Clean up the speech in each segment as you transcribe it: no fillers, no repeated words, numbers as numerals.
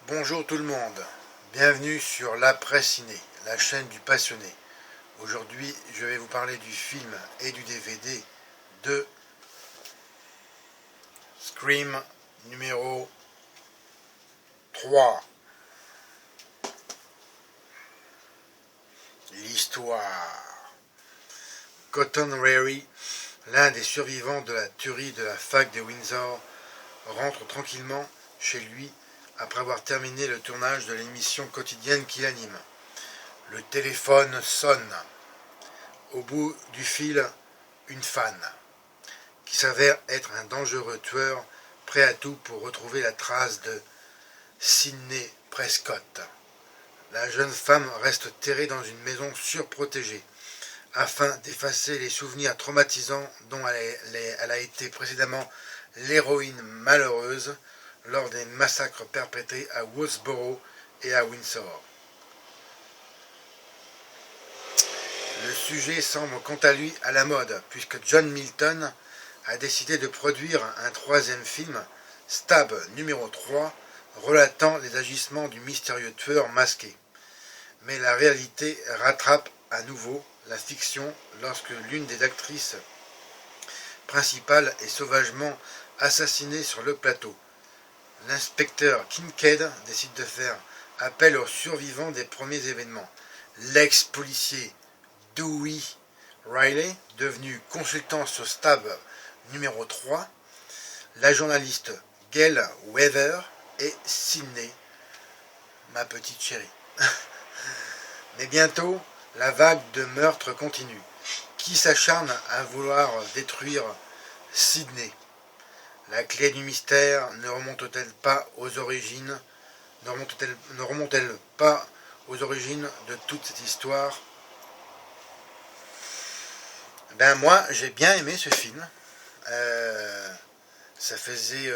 Bonjour tout le monde, bienvenue sur l'après ciné, la chaîne du passionné. Aujourd'hui, je vais vous parler du film et du DVD de Scream numéro 3. L'histoire. Cotton Weary, l'un des survivants de la tuerie de la fac de Windsor, rentre tranquillement chez lui après avoir terminé le tournage de l'émission quotidienne qu'il anime. Le téléphone sonne. Au bout du fil, une fan, qui s'avère être un dangereux tueur prêt à tout pour retrouver la trace de Sidney Prescott. La jeune femme reste terrée dans une maison surprotégée afin d'effacer les souvenirs traumatisants dont elle a été précédemment l'héroïne malheureuse lors des massacres perpétrés à Woodsboro et à Windsor. Le sujet semble quant à lui à la mode, puisque John Milton a décidé de produire un troisième film, Stab numéro 3, relatant les agissements du mystérieux tueur masqué. Mais la réalité rattrape à nouveau la fiction lorsque l'une des actrices principales est sauvagement assassinée sur le plateau. L'inspecteur Kincaid décide de faire appel aux survivants des premiers événements. L'ex-policier Dewey Riley, devenu consultant sur Stab numéro 3, la journaliste Gail Weather et Sidney, ma petite chérie. Mais bientôt, la vague de meurtres continue. Qui s'acharne à vouloir détruire Sidney? La clé du mystère ne remonte-t-elle pas aux origines ne remonte-t-elle pas aux origines de toute cette histoire? Ben moi, j'ai bien aimé ce film. Ça faisait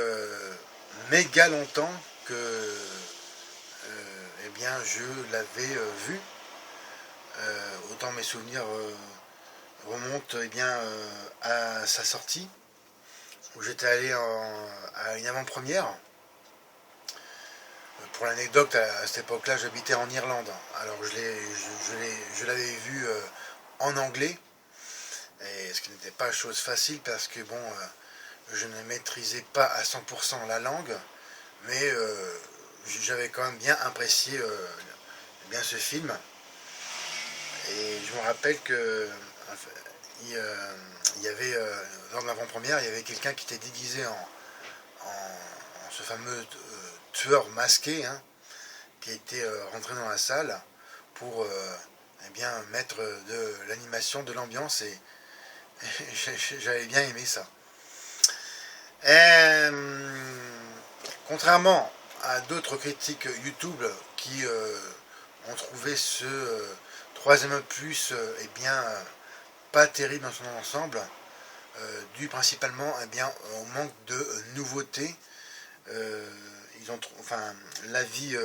méga longtemps que eh bien, je l'avais vu. Autant mes souvenirs remontent eh bien, à sa sortie, où j'étais allé à une avant-première. Pour l'anecdote, à cette époque-là, j'habitais en Irlande. Alors je l'avais vu en anglais, et ce qui n'était pas chose facile parce que bon, je ne maîtrisais pas à 100% la langue, mais j'avais quand même bien apprécié bien ce film. Et je me rappelle que il y avait lors de l'avant-première, il y avait quelqu'un qui était déguisé en ce fameux tueur masqué, hein, qui était rentré dans la salle pour eh bien, mettre de l'animation, de l'ambiance, et j'avais bien aimé ça. Contrairement à d'autres critiques YouTube qui ont trouvé ce troisième opus eh bien, pas terrible dans son ensemble, dû principalement eh bien, au manque de nouveautés. Ils ont, enfin, l'avis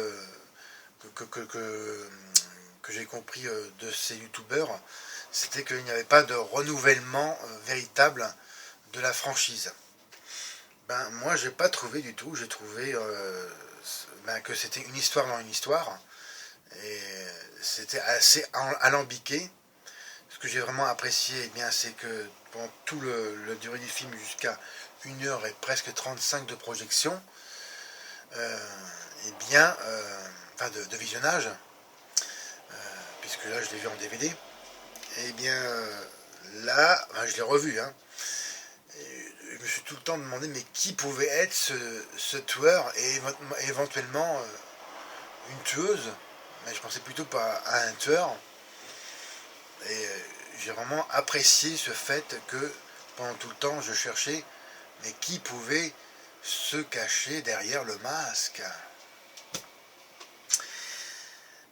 que j'ai compris de ces youtubeurs, c'était qu'il n'y avait pas de renouvellement véritable de la franchise. Ben moi j'ai pas trouvé du tout, j'ai trouvé que c'était une histoire dans une histoire, et c'était assez alambiqué. Ce que j'ai vraiment apprécié, eh bien, c'est que pendant tout le durée du film, jusqu'à 1h et presque 35 de projection, eh bien, enfin de visionnage, puisque là je l'ai vu en DVD, eh bien là, je l'ai revu, hein, et je me suis tout le temps demandé mais qui pouvait être ce tueur, et éventuellement une tueuse, mais je pensais plutôt pas à un tueur. Et j'ai vraiment apprécié ce fait que pendant tout le temps je cherchais mais qui pouvait se cacher derrière le masque.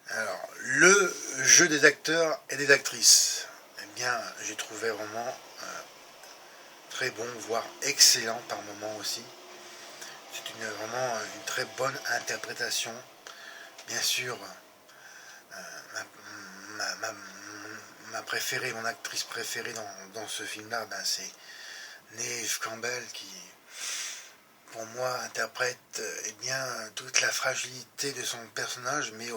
Alors, le jeu des acteurs et des actrices, eh bien, j'ai trouvé vraiment très bon, voire excellent par moments aussi. C'est vraiment une très bonne interprétation. Bien sûr, ma préférée, mon actrice préférée dans ce film-là, ben, c'est Neve Campbell, qui, pour moi, interprète eh bien, toute la fragilité de son personnage, mais,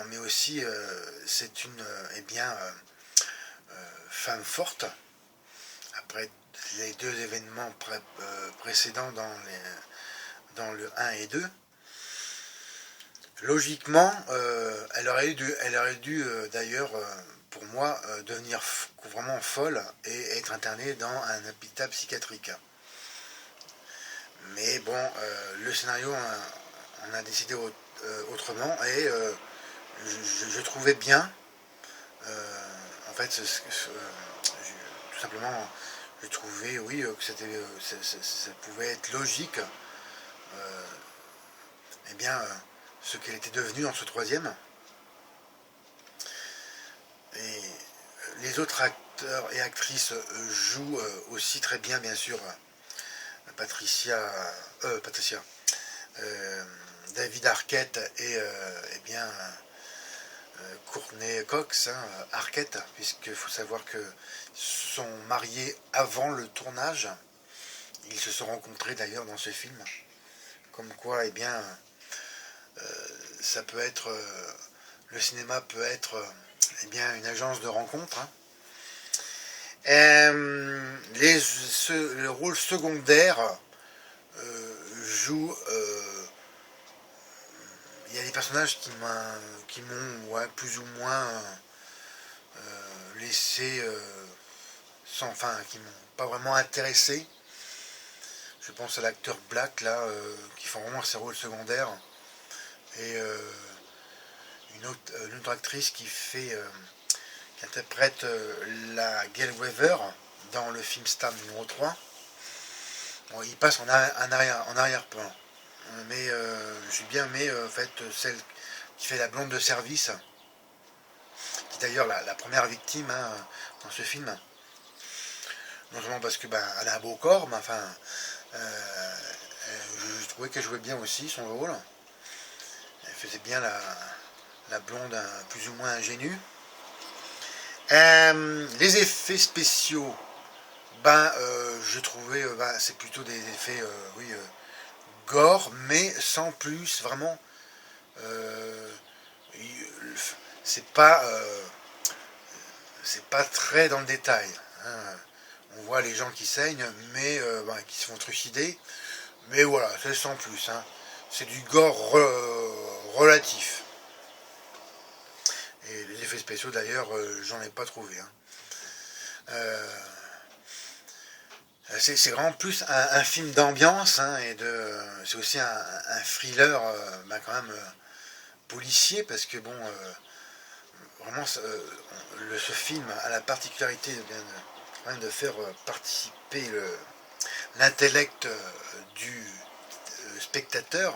mais aussi c'est une eh bien, femme forte, après les deux événements précédents dans le 1 et 2. Logiquement, elle aurait dû d'ailleurs, pour moi, devenir vraiment folle et être internée dans un hôpital psychiatrique. Mais bon, le scénario on a décidé autrement et je trouvais bien, en fait, tout simplement, je trouvais, oui, que ça pouvait être logique, eh bien, ce qu'elle était devenue dans ce troisième. Et les autres acteurs et actrices jouent aussi très bien, bien sûr. Patricia, David Arquette et eh bien Courtney Cox, hein, Arquette, puisqu'il faut savoir qu'ils se sont mariés avant le tournage. Ils se sont rencontrés d'ailleurs dans ce film. Comme quoi, eh bien, ça peut être, le cinéma peut être, eh bien, une agence de rencontres. Hein. Le rôle secondaire joue. Il y a des personnages qui m'ont ouais, plus ou moins laissé sans, enfin, qui m'ont pas vraiment intéressé. Je pense à l'acteur Black là, qui font vraiment ses rôles secondaires, et une autre actrice qui interprète la Gail Weaver dans le film Stab numéro 3. Bon, il passe en arrière-plan. Mais j'ai bien aimé en fait celle qui fait la blonde de service, qui est d'ailleurs la première victime hein, dans ce film. Non seulement parce que elle a un beau corps, mais enfin je trouvais qu'elle jouait bien aussi son rôle. Elle faisait bien la blonde plus ou moins ingénue. Les effets spéciaux, je trouvais c'est plutôt des effets oui, gore, mais sans plus, vraiment c'est pas très dans le détail. Hein. On voit les gens qui saignent, mais qui se font trucider, mais voilà, c'est sans plus. Hein. C'est du gore relatif. Et les effets spéciaux d'ailleurs, j'en ai pas trouvé. Hein. C'est vraiment plus un film d'ambiance hein, et c'est aussi un thriller quand même policier parce que bon vraiment ce film a la particularité de faire participer l'intellect du spectateur.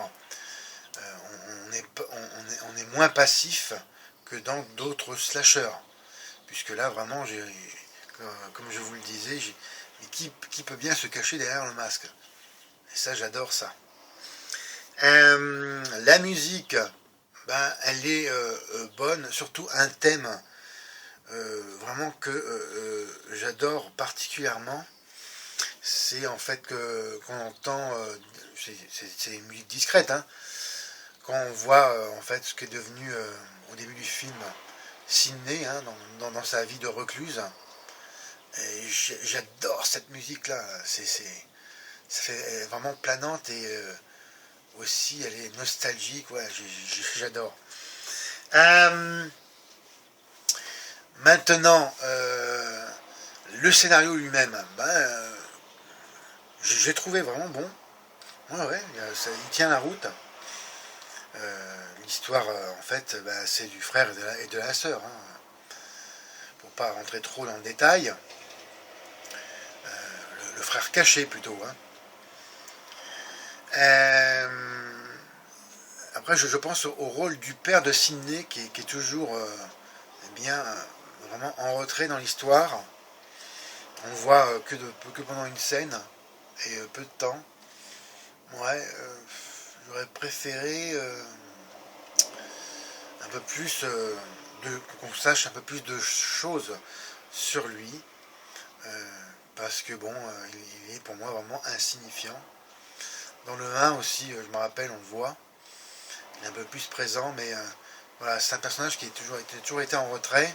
On est moins passif que dans d'autres slashers, puisque là vraiment comme je vous le disais, qui peut bien se cacher derrière le masque. Et ça, j'adore ça. La musique, elle est bonne, surtout un thème vraiment que j'adore particulièrement. C'est en fait qu'on entend, c'est une musique discrète, hein, quand on voit en fait ce qu'est devenu au début du film Sidney hein, dans sa vie de recluse. Et j'adore cette musique-là. C'est vraiment planante et aussi elle est nostalgique. Ouais, j'adore. Maintenant, le scénario lui-même, j'ai trouvé vraiment bon. Ouais, il tient la route. L'histoire, en fait, c'est du frère et de la sœur. Hein. Pour pas rentrer trop dans le détail. Le frère caché plutôt. Hein. Après, je pense au rôle du père de Sidney qui est toujours vraiment en retrait dans l'histoire. On voit que pendant une scène et peu de temps. Ouais, j'aurais préféré un peu plus qu'on sache un peu plus de choses sur lui. Parce que bon, il est pour moi vraiment insignifiant. Dans le 1 aussi, je me rappelle, on le voit. Il est un peu plus présent, mais voilà, c'est un personnage qui a toujours été en retrait,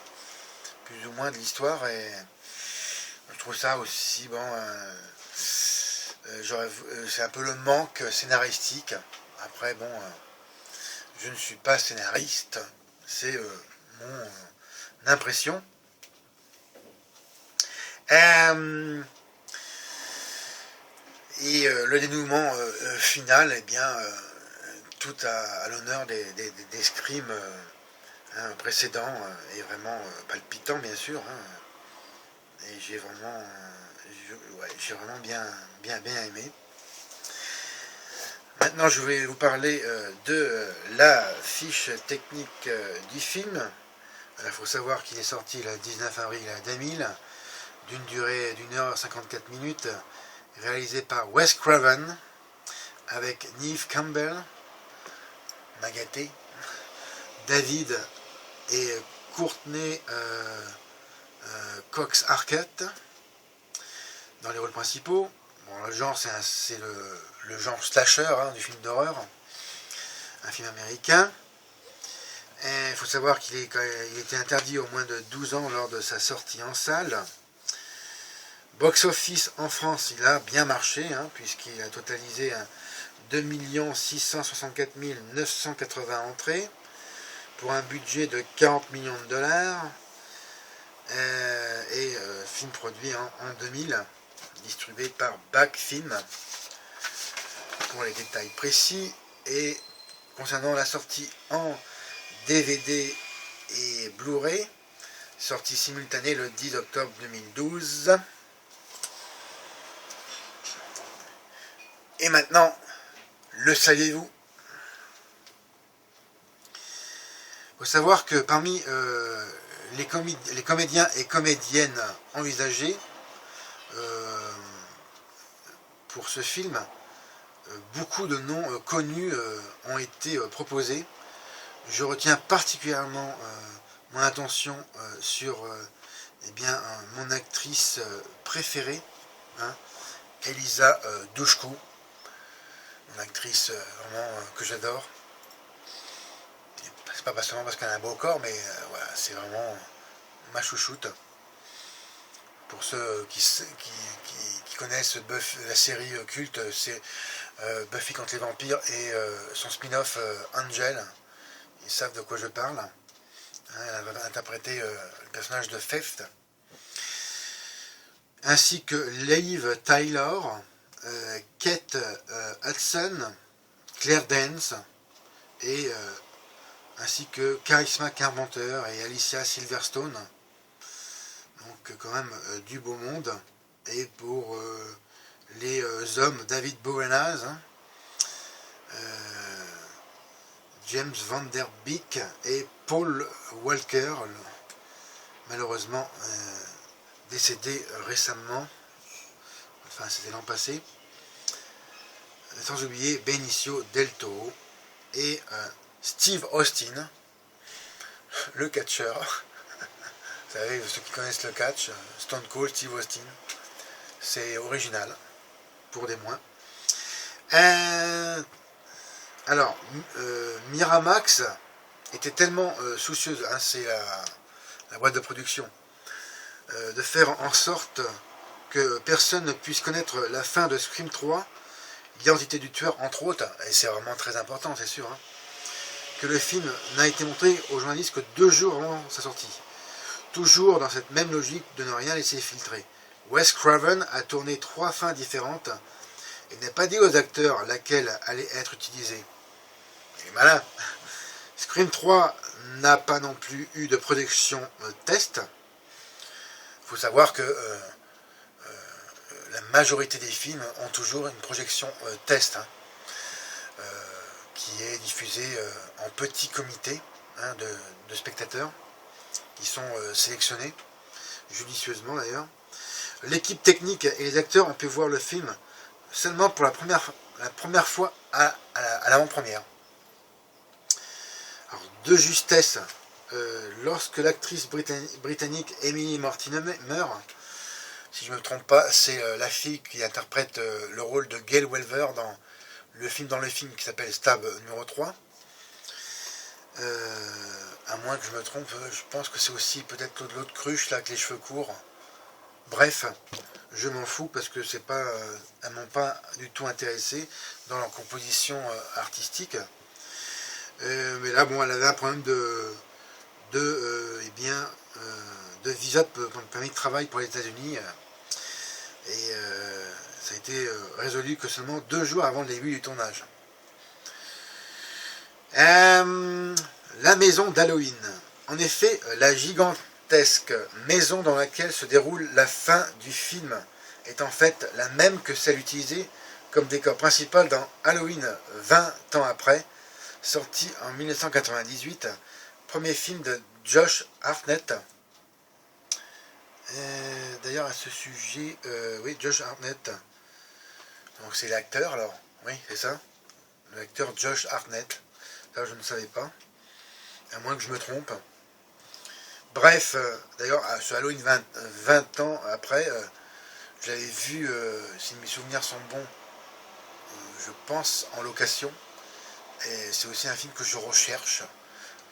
plus ou moins de l'histoire, et je trouve ça aussi, bon, c'est un peu le manque scénaristique. Après, bon, je ne suis pas scénariste, c'est mon impression. Et le dénouement final, eh bien, tout à l'honneur des scrims précédents est vraiment palpitant, bien sûr. Et j'ai vraiment, bien aimé. Maintenant, je vais vous parler de la fiche technique du film. Il faut savoir qu'il est sorti le 19 avril 2000, d'une durée d'1h54 réalisé par Wes Craven, avec Neve Campbell, Magaté, David et Courtney Cox Arquette dans les rôles principaux. Bon, le genre, c'est le genre slasher du film d'horreur, un film américain. Il faut savoir qu'il était interdit aux moins de 12 ans lors de sa sortie en salle. Box office en France, il a bien marché, puisqu'il a totalisé 2 664 980 entrées pour un budget de 40 millions de dollars. Film produit en 2000, distribué par Back Film, pour les détails précis. Et concernant la sortie en DVD et Blu-ray, sortie simultanée le 10 octobre 2012. Et maintenant, le saviez-vous? Il faut savoir que parmi les comédiens et comédiennes envisagés pour ce film, beaucoup de noms connus ont été proposés. Je retiens particulièrement mon attention sur mon actrice préférée, Elisa Dushku, une actrice vraiment que j'adore. C'est pas seulement parce qu'elle a un beau corps, mais voilà, c'est vraiment ma chouchoute. Pour ceux qui connaissent la série culte, c'est Buffy contre les vampires et son spin-off Angel. Ils savent de quoi je parle. Elle va interpréter le personnage de Feft. Ainsi que Liv Tyler, Kate Hudson, Claire Danes, et ainsi que Charisma Carpenter et Alicia Silverstone. Donc quand même du beau monde. Et pour les hommes, David Boreanaz, James Van Der Beek et Paul Walker, malheureusement décédé récemment, enfin c'était l'an passé. Sans oublier Benicio del Toro et Steve Austin, le catcheur. Vous savez, ceux qui connaissent le catch, Stone Cold Steve Austin, c'est original, pour des moins. Alors, Miramax était tellement soucieuse, c'est la boîte de production, de faire en sorte que personne ne puisse connaître la fin de Scream 3, l'identité du tueur entre autres, et c'est vraiment très important, c'est sûr, que le film n'a été montré aux journalistes que 2 jours avant sa sortie. Toujours dans cette même logique de ne rien laisser filtrer. Wes Craven a tourné 3 fins différentes et n'a pas dit aux acteurs laquelle allait être utilisée. Il est malin. Scream 3 n'a pas non plus eu de production test. Il faut savoir que la majorité des films ont toujours une projection test qui est diffusée en petit comité de spectateurs qui sont sélectionnés judicieusement d'ailleurs. L'équipe technique et les acteurs ont pu voir le film seulement pour la première fois à l'avant-première. Alors, de justesse, lorsque l'actrice britannique Emily Mortimer meurt, si je ne me trompe pas, c'est la fille qui interprète le rôle de Gail Weaver dans le film dans le film qui s'appelle Stab numéro 3. À moins que je me trompe, je pense que c'est aussi peut-être l'autre cruche là avec les cheveux courts. Bref, je m'en fous parce que c'est pas, elles m'ont pas du tout intéressé dans leur composition artistique. Mais là, bon, elle avait un problème de visa pour le permis de travail pour les États-Unis. Et ça a été résolu que seulement 2 jours avant le début du tournage. La maison d'Halloween. En effet, la gigantesque maison dans laquelle se déroule la fin du film est en fait la même que celle utilisée comme décor principal dans Halloween 20 ans après, sorti en 1998, premier film de Josh Hartnett. D'ailleurs, à ce sujet, oui, Josh Hartnett, donc c'est l'acteur, alors, oui, c'est ça, l'acteur Josh Hartnett, ça je ne savais pas, à moins que je me trompe. Bref, d'ailleurs, ce Halloween 20 ans après, je l'avais vu, si mes souvenirs sont bons, je pense en location, et c'est aussi un film que je recherche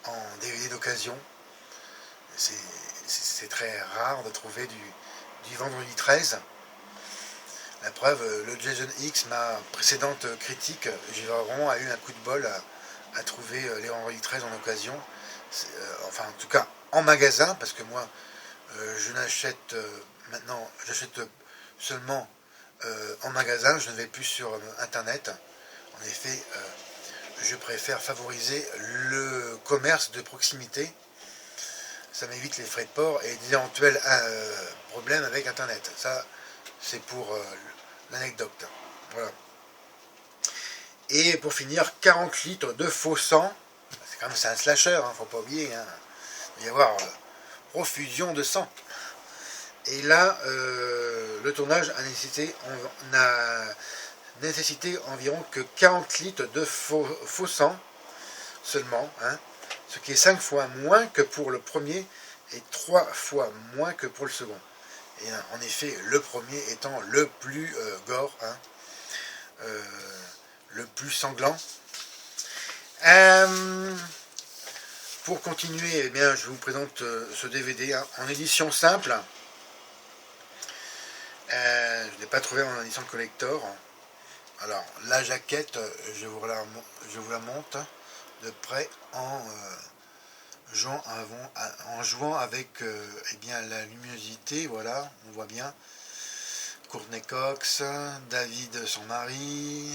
en DVD d'occasion. C'est très rare de trouver du vendredi 13. La preuve, le Jason X, ma précédente critique, j'ai vraiment eu un coup de bol à trouver les vendredis 13 en occasion. Enfin, en tout cas, en magasin, parce que moi, je n'achète maintenant, j'achète seulement en magasin, je ne vais plus sur Internet. En effet, je préfère favoriser le commerce de proximité. Ça m'évite les frais de port et des éventuels problèmes avec Internet. Ça, c'est pour l'anecdote. Voilà. Et pour finir, 40 litres de faux sang. C'est un slasher, hein, faut pas oublier. Hein. Il va y avoir profusion de sang. Et là, le tournage n'a nécessité environ que 40 litres de faux sang seulement, hein, ce qui est 5 fois moins que pour le premier et 3 fois moins que pour le second. Et en effet, le premier étant le plus gore, hein, le plus sanglant. Pour continuer, eh bien, je vous présente ce DVD hein, en édition simple. Je ne l'ai pas trouvé en édition collector. Alors, la jaquette, je vous la monte de près en jouant avec eh bien, la luminosité. Voilà, on voit bien. Courtney Cox, David, son mari,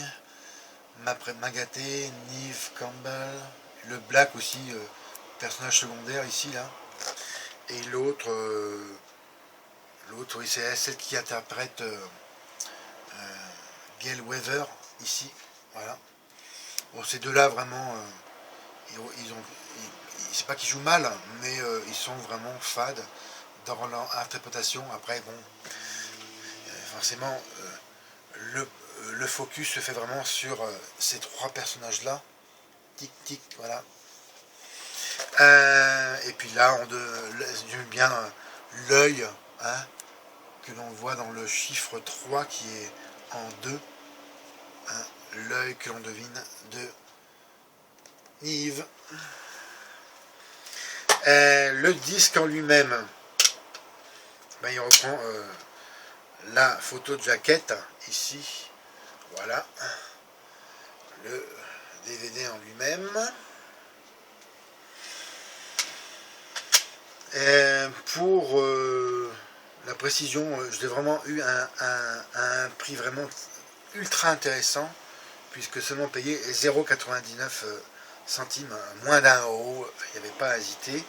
Magaté, Neve Campbell, le Black aussi, personnage secondaire ici, là. Et l'autre, oui, c'est celle qui interprète Gail Weather, ici, voilà. Bon, ces deux-là, vraiment, c'est pas qu'ils jouent mal, mais ils sont vraiment fades dans leur interprétation. Après, bon, forcément, le focus se fait vraiment sur ces 3 personnages-là. Tic, tic, voilà. Et puis là, j'aime bien l'œil, hein, que l'on voit dans le chiffre 3 qui est en 2. Hein, l'œil que l'on devine de Yves. Le disque en lui-même, ben, il reprend la photo de jaquette ici. Voilà. Le DVD en lui-même. Pour la précision, je l'ai vraiment eu un prix vraiment ultra intéressant, puisque seulement payé 0,99 centimes, moins d'1 €, il n'y avait pas à hésiter.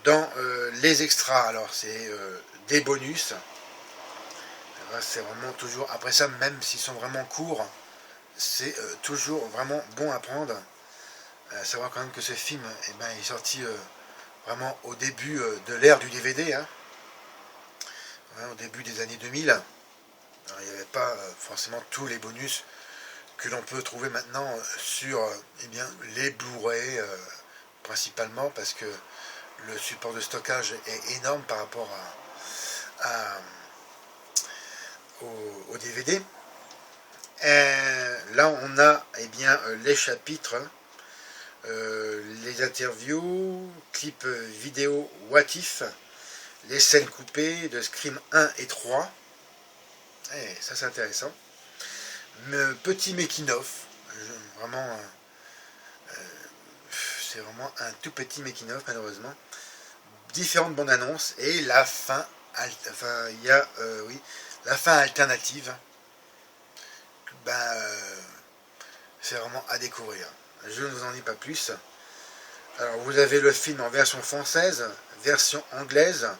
Dans les extras, alors c'est des bonus. C'est vraiment toujours, après ça, même s'ils sont vraiment courts, c'est toujours vraiment bon à prendre. Savoir quand même que ce film eh ben, est sorti vraiment au début de l'ère du DVD, hein, au début des années 2000. Alors, il n'y avait pas forcément tous les bonus que l'on peut trouver maintenant sur eh bien, les Blu-ray principalement, parce que le support de stockage est énorme par rapport au DVD. Là on a les chapitres, les interviews, clips vidéo What If, les scènes coupées de Scream 1 et 3. Ça c'est intéressant. Petit making of, vraiment, c'est vraiment un tout petit making of malheureusement. Différentes bandes annonces et la fin, il y a la fin alternative. C'est vraiment à découvrir. Je ne vous en dis pas plus. Alors vous avez le film en version française, version anglaise,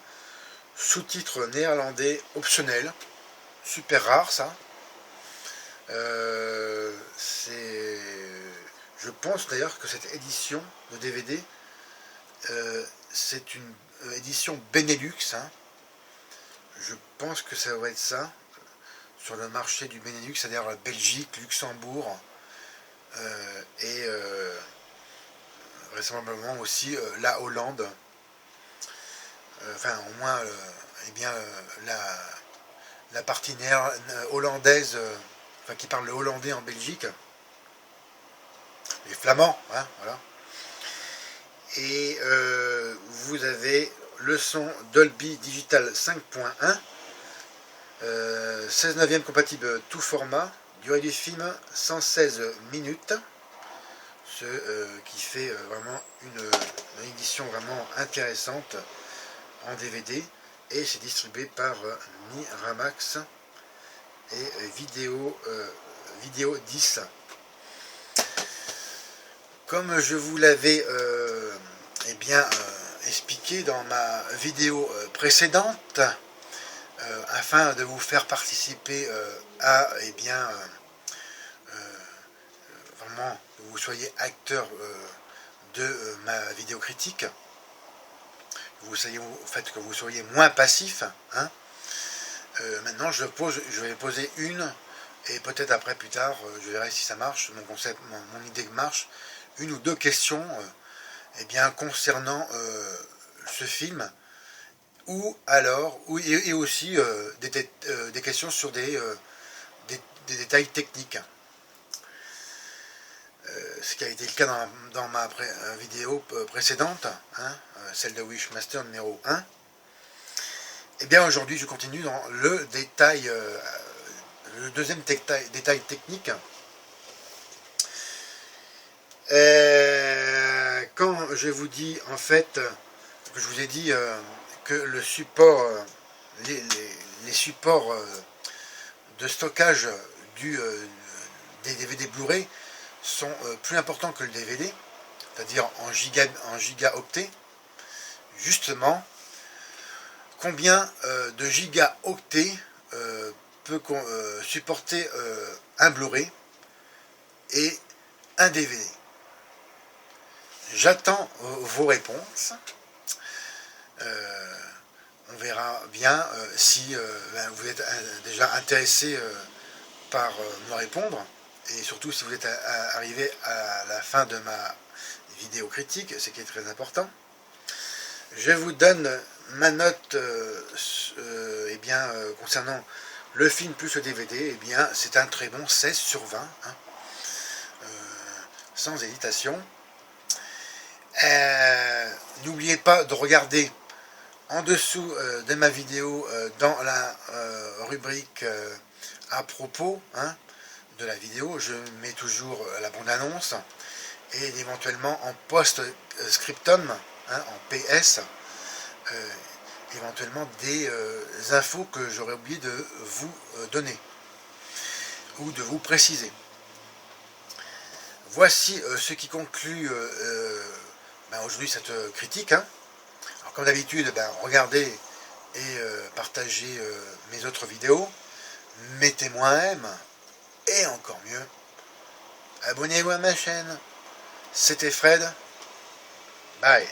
sous-titres néerlandais optionnels, super rare ça. Je pense d'ailleurs que cette édition de DVD, c'est une édition Benelux. Je pense que ça va être ça, sur le marché du Benelux, c'est-à-dire la Belgique, Luxembourg, et vraisemblablement aussi la Hollande. Enfin, au moins, la partie hollandaise, qui parle le hollandais en Belgique, les flamands, voilà. Et vous avez le son Dolby Digital 5.1, 16/9 compatible tout format, durée du film 116 minutes, ce qui fait vraiment une édition vraiment intéressante en DVD, et c'est distribué par Miramax et Vidéo 10. Comme je vous l'avais expliqué dans ma vidéo précédente, afin de vous faire participer à vraiment que vous soyez acteur de ma vidéo critique, que vous soyez moins passif. Maintenant je vais poser une, et peut-être après plus tard, je verrai si ça marche, mon concept, mon idée marche, une ou deux questions concernant ce film, et aussi des questions sur des détails techniques. Ce qui a été le cas dans ma vidéo précédente, celle de Wishmaster numéro 1. Et bien aujourd'hui je continue dans le détail, le deuxième détail technique. Quand je vous dis en fait, je vous ai dit que le support, les supports de stockage des DVD Blu-ray sont plus importants que le DVD, c'est-à-dire en gigaoctets. Justement, combien de gigaoctets peut supporter un Blu-ray et un DVD? J'attends vos réponses. On verra bien si vous êtes déjà intéressé par me répondre, et surtout si vous êtes arrivé à la fin de ma vidéo critique, ce qui est très important. Je vous donne ma note concernant le film plus le DVD. C'est un très bon 16 sur 20, sans hésitation. N'oubliez pas de regarder en dessous de ma vidéo, dans la rubrique à propos de la vidéo, je mets toujours la bande-annonce, et éventuellement en post-scriptum, en PS, éventuellement des infos que j'aurais oublié de vous donner ou de vous préciser. Voici ce qui conclut aujourd'hui cette critique. Alors, comme d'habitude, regardez et partagez mes autres vidéos, mettez-moi un M, et encore mieux, abonnez-vous à ma chaîne. C'était Fred, bye.